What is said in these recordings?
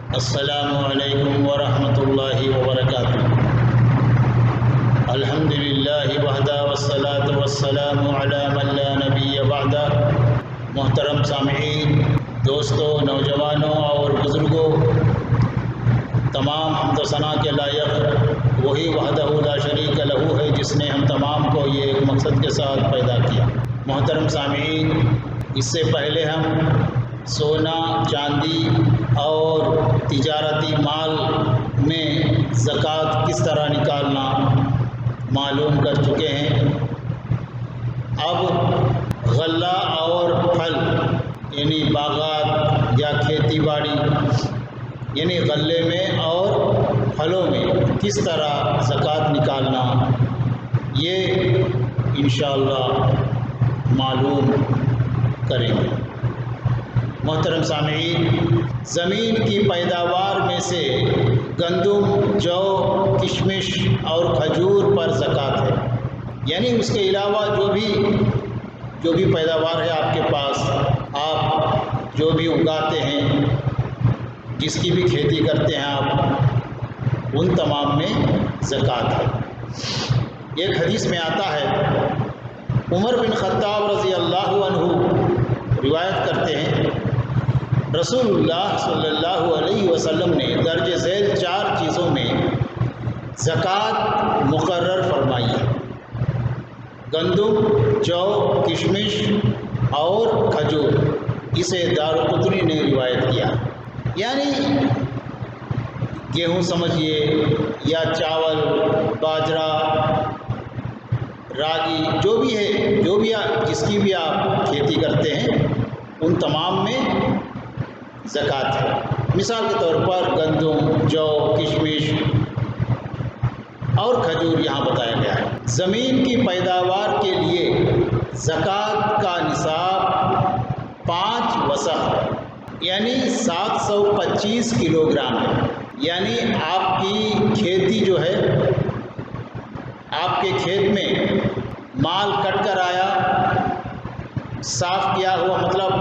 السلام علیکم ورحمۃ اللہ وبرکاتہ۔ الحمدللہ وحدہ والصلاۃ والسلام علی من لا نبی بعدہ۔ محترم سامعین، دوستوں، نوجوانوں اور بزرگوں، تمام حمد و ثنا کے لائق وہی وحدہ لا شریک لہ ہے جس نے ہم تمام کو یہ ایک مقصد کے ساتھ پیدا کیا۔ محترم سامعین، اس سے پہلے ہم سونا، چاندی اور تجارتی مال میں زکوٰۃ کس طرح نکالنا معلوم کر چکے ہیں۔ اب غلہ اور پھل یعنی باغات یا کھیتی باڑی یعنی غلے میں اور پھلوں میں کس طرح زکوٰۃ نکالنا، یہ انشاءاللہ معلوم کریں گے۔ محترم سامعین، زمین کی پیداوار میں سے گندم، جو، کشمش اور کھجور پر زکوٰۃ ہے، یعنی اس کے علاوہ جو بھی پیداوار ہے آپ کے پاس، آپ جو بھی اگاتے ہیں، جس کی بھی کھیتی کرتے ہیں آپ، ان تمام میں زکوٰۃ ہے۔ ایک حدیث میں آتا ہے، عمر بن خطاب رضی اللہ عنہ روایت کرتے ہیں، رسول اللہ صلی اللہ علیہ وسلم نے درج ذیل 4 چیزوں میں زکوٰۃ مقرر فرمائی ہے: گندم، جو، کشمش اور کھجور۔ اسے دارقطنی نے روایت کیا۔ یعنی گیہوں سمجھیے یا چاول، باجرہ، راگی، جو بھی ہے، جس کی بھی آپ کھیتی کرتے ہیں، ان تمام میں زکوٰۃ ہے۔ مثال کے طور پر گندم، جو، کشمش اور کھجور یہاں بتایا گیا ہے۔ زمین کی پیداوار کے لیے زکوٰۃ کا نصاب 5 وسق یعنی 725 کلو گرام ہے۔ یعنی آپ کی کھیتی جو ہے، آپ کے کھیت میں مال کٹ کر آیا، صاف کیا ہوا، مطلب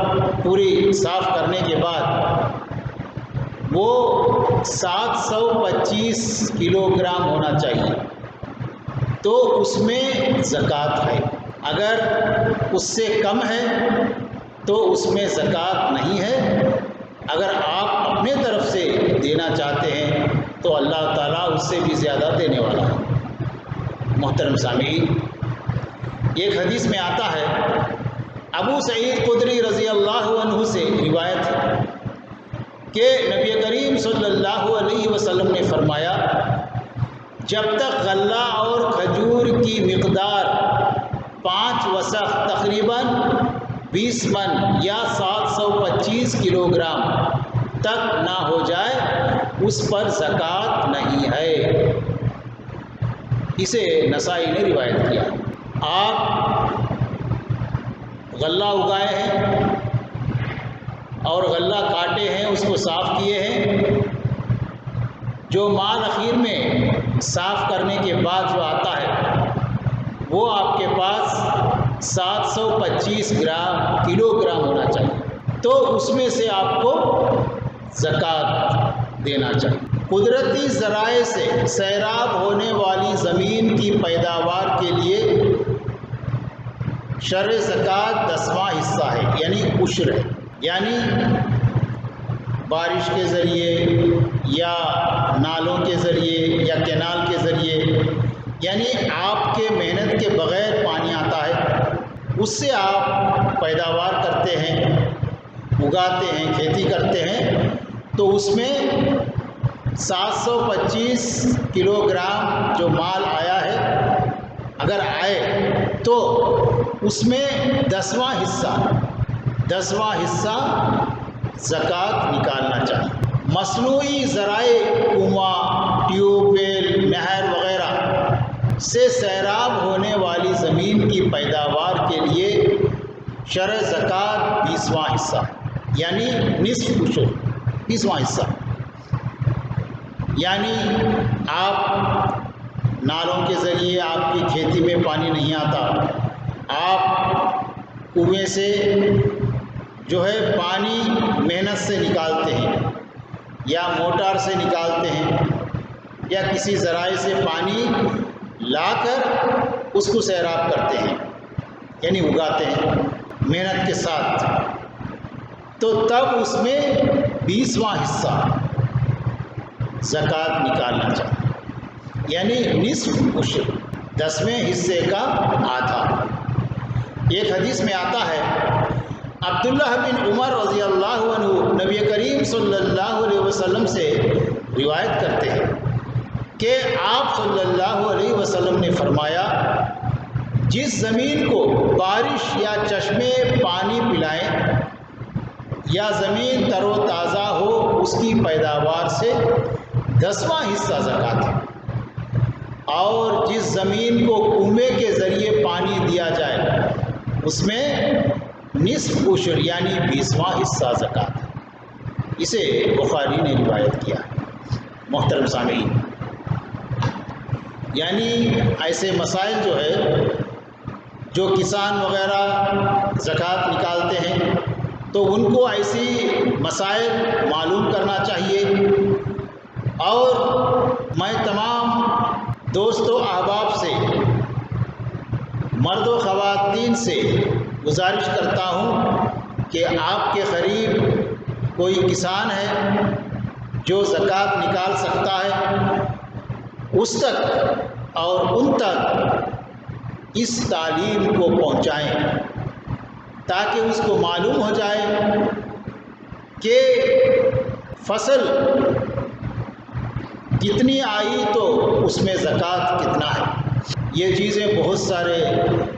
پوری صاف کرنے کے بعد وہ 725 کلو گرام ہونا چاہیے، تو اس میں زکوٰۃ ہے۔ اگر اس سے کم ہے تو اس میں زکوٰۃ نہیں ہے۔ اگر آپ اپنے طرف سے دینا چاہتے ہیں تو اللہ تعالیٰ اس سے بھی زیادہ دینے والا ہے۔ محترم سامعین، ایک حدیث میں آتا ہے، ابو سعید خدری رضی اللہ عنہ سے روایت ہے کہ نبی کریم صلی اللہ علیہ وسلم نے فرمایا، جب تک غلہ اور کھجور کی مقدار 5 وسق تقریباً 20 من یا 725 کلو گرام تک نہ ہو جائے، اس پر زکوٰۃ نہیں ہے۔ اسے نسائی نے روایت کیا۔ آپ غلہ اگائے ہیں اور غلہ کاٹے ہیں، اس کو صاف کیے ہیں، جو مال اخیر میں صاف کرنے کے بعد جو آتا ہے وہ آپ کے پاس 725 کلو گرام ہونا چاہیے، تو اس میں سے آپ کو زکوٰۃ دینا چاہیے۔ قدرتی ذرائع سے سیراب ہونے والی زمین کی پیداوار کے لیے شرع زکوٰۃ 10واں حصہ ہے، یعنی عشر ہے۔ یعنی بارش کے ذریعے یا نالوں کے ذریعے یا کینال کے ذریعے، یعنی آپ کے محنت کے بغیر پانی آتا ہے، اس سے آپ پیداوار کرتے ہیں، اگاتے ہیں، کھیتی کرتے ہیں، تو اس میں 725 کلو گرام جو مال آیا ہے، اگر آئے تو اس میں 10واں حصہ زکوٰۃ نکالنا چاہیے۔ مصنوعی ذرائع، کنواں، ٹیوب ویل، نہر وغیرہ سے سیراب ہونے والی زمین کی پیداوار کے لیے شرع زکوٰۃ 20واں حصہ، یعنی نصف عشر، 20واں حصہ۔ یعنی آپ نالوں کے ذریعے آپ کی کھیتی میں پانی نہیں آتا، آپ کنویں سے جو ہے پانی محنت سے نکالتے ہیں، یا موٹر سے نکالتے ہیں یا کسی ذرائع سے پانی لا کر اس کو سیراب کرتے ہیں، یعنی اگاتے ہیں محنت کے ساتھ، تو تب اس میں 20واں حصہ زکوٰۃ نکالنا چاہیے، یعنی نصف عشر، 10ویں حصے کا آدھا۔ ایک حدیث میں آتا ہے، عبداللہ بن عمر رضی اللہ عنہ نبی کریم صلی اللہ علیہ وسلم سے روایت کرتے ہیں کہ آپ صلی اللہ علیہ وسلم نے فرمایا، جس زمین کو بارش یا چشمے پانی پلائیں یا زمین تر و تازہ ہو، اس کی پیداوار سے 10واں حصہ زکوٰۃ ہے، اور جس زمین کو کنویں کے ذریعے پانی دیا جائے اس میں نصف عشر یعنی 20واں حصہ زکوٰۃ ہے۔ اسے بخاری نے روایت کیا ہے۔ محترم سامعین، یعنی ایسے مسائل جو ہے، جو کسان وغیرہ زکوٰۃ نکالتے ہیں تو ان کو ایسی مسائل معلوم کرنا چاہیے، اور میں تمام دوست و احباب سے، مرد و خواتین سے گزارش کرتا ہوں کہ آپ کے قریب کوئی کسان ہے جو زکوٰۃ نکال سکتا ہے، اس تک اور ان تک اس تعلیم کو پہنچائیں تاکہ اس کو معلوم ہو جائے کہ فصل کتنی آئی تو اس میں زکوٰۃ کتنا ہے۔ یہ چیزیں بہت سارے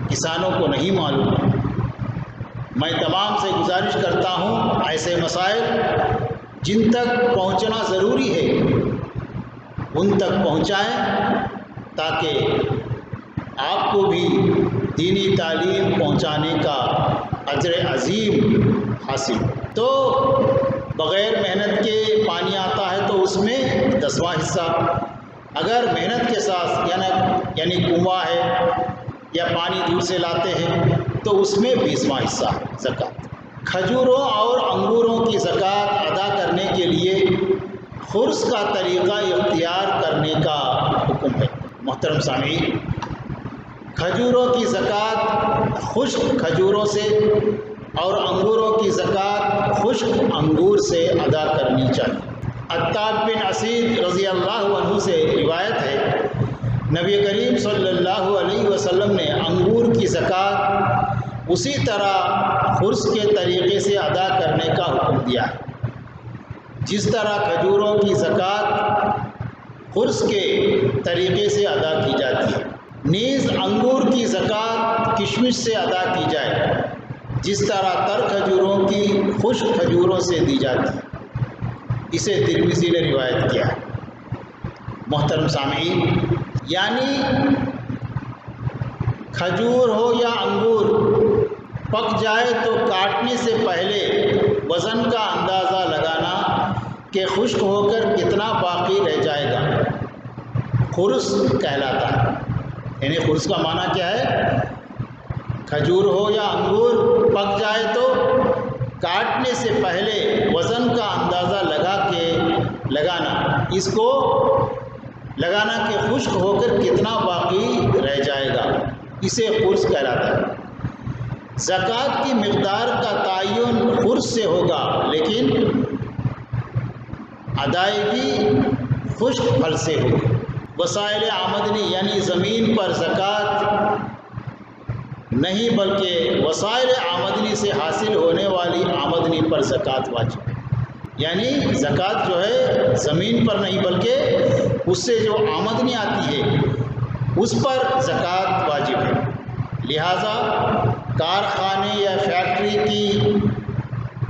کسانوں کو نہیں معلوم ہیں۔ میں تمام سے گزارش کرتا ہوں ایسے مسائل جن تک پہنچنا ضروری ہے ان تک پہنچائیں تاکہ آپ کو بھی دینی تعلیم پہنچانے کا اجر عظیم حاصل۔ تو بغیر محنت کے پانی آتا ہے تو اس میں 10واں حصہ، اگر محنت کے ساتھ یعنی کنواں ہے یا پانی دور سے لاتے ہیں تو اس میں 20واں حصہ زکوٰۃ۔ کھجوروں اور انگوروں کی زکوٰۃ ادا کرنے کے لیے خرس کا طریقہ اختیار کرنے کا حکم ہے۔ محترم سامعین، کھجوروں کی زکوٰۃ خشک کھجوروں سے اور انگوروں کی زکوٰۃ خشک انگور سے ادا کرنی چاہیے۔ عتاب بن اسید رضی اللہ عنہ سے روایت ہے، نبی کریم صلی اللہ علیہ وسلم نے انگور کی زکوٰۃ اسی طرح خرس کے طریقے سے ادا کرنے کا حکم دیا ہے، جس طرح کھجوروں کی زکوٰۃ خرس کے طریقے سے ادا کی جاتی ہے۔ نیز انگور کی زکوٰۃ کشمش سے ادا کی جائے، جس طرح تر کھجوروں کی خشک کھجوروں سے دی جاتی ہے۔ اسے ترمذی نے روایت کیا ہے۔ محترم سامعین، یعنی کھجور ہو یا انگور پک جائے تو کاٹنے سے پہلے وزن کا اندازہ لگانا کہ خشک ہو کر کتنا باقی رہ جائے گا، خرس کہلاتا ہے۔ یعنی خرس کا معنی کیا ہے؟ کھجور ہو یا انگور پک جائے تو کاٹنے سے پہلے وزن کا اندازہ لگانا، اس کو لگانا کہ خشک ہو کر کتنا باقی رہ جائے گا، اسے خرس کہلاتا ہے۔ زکوٰۃ کی مقدار کا تعین خرس سے ہوگا، لیکن ادائیگی خشک پھل سے ہوگی۔ وسائل آمدنی یعنی زمین پر زکوٰۃ نہیں بلکہ وسائل آمدنی سے حاصل ہونے والی آمدنی پر زکوٰۃ واجب ہے۔ یعنی زکوٰۃ جو ہے زمین پر نہیں بلکہ اس سے جو آمدنی آتی ہے اس پر زکوٰۃ واجب ہے۔ لہٰذا کارخانے یا فیکٹری کی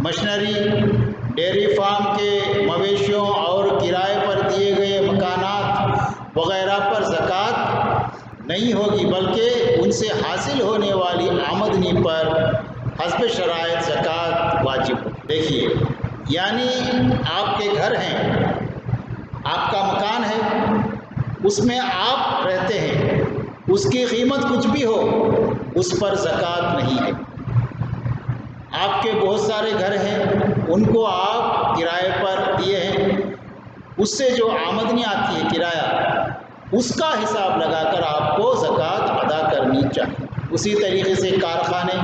مشنری، ڈیری فارم کے مویشیوں اور کرائے پر دیے گئے مکانات وغیرہ پر زکوٰۃ نہیں ہوگی، بلکہ ان سے حاصل ہونے والی آمدنی پر حسب شرائط زکوٰۃ واجب ہو۔ دیکھیے، یعنی آپ کے گھر ہیں، آپ کا مکان ہے، اس میں آپ رہتے ہیں، اس کی قیمت کچھ بھی ہو اس پر زکوٰۃ نہیں ہے۔ آپ کے بہت سارے گھر ہیں، ان کو آپ کرائے پر دیے ہیں، اس سے جو آمدنی آتی ہے کرایہ، اس کا حساب لگا کر آپ کو زکوٰۃ ادا کرنی چاہیے۔ اسی طریقے سے کارخانے،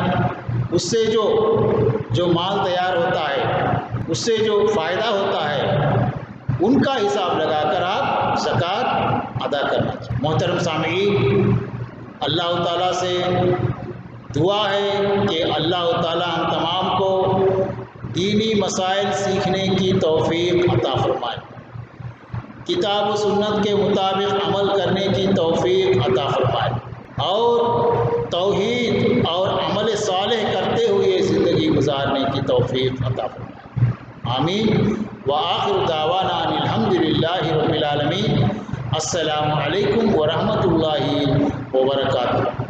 اس سے جو مال تیار ہوتا ہے، اس سے جو فائدہ ہوتا ہے، ان کا حساب لگا کر آپ زکوٰۃ ادا کرنا چاہیے۔ محترم سامعین، اللہ تعالیٰ سے دعا ہے کہ اللہ تعالیٰ ہم تمام کو دینی مسائل سیکھنے کی توفیق عطا فرمائے، کتاب و سنت کے مطابق عمل کرنے کی توفیق عطا فرمائے، اور توحید اور عمل صالح کرتے ہوئے زندگی گزارنے کی توفیق عطا فرمائے، آمین۔ وآخر دعوانا ان الحمد للہ رب العالمین۔ السلام علیکم ورحمۃ اللہ وبرکاتہ۔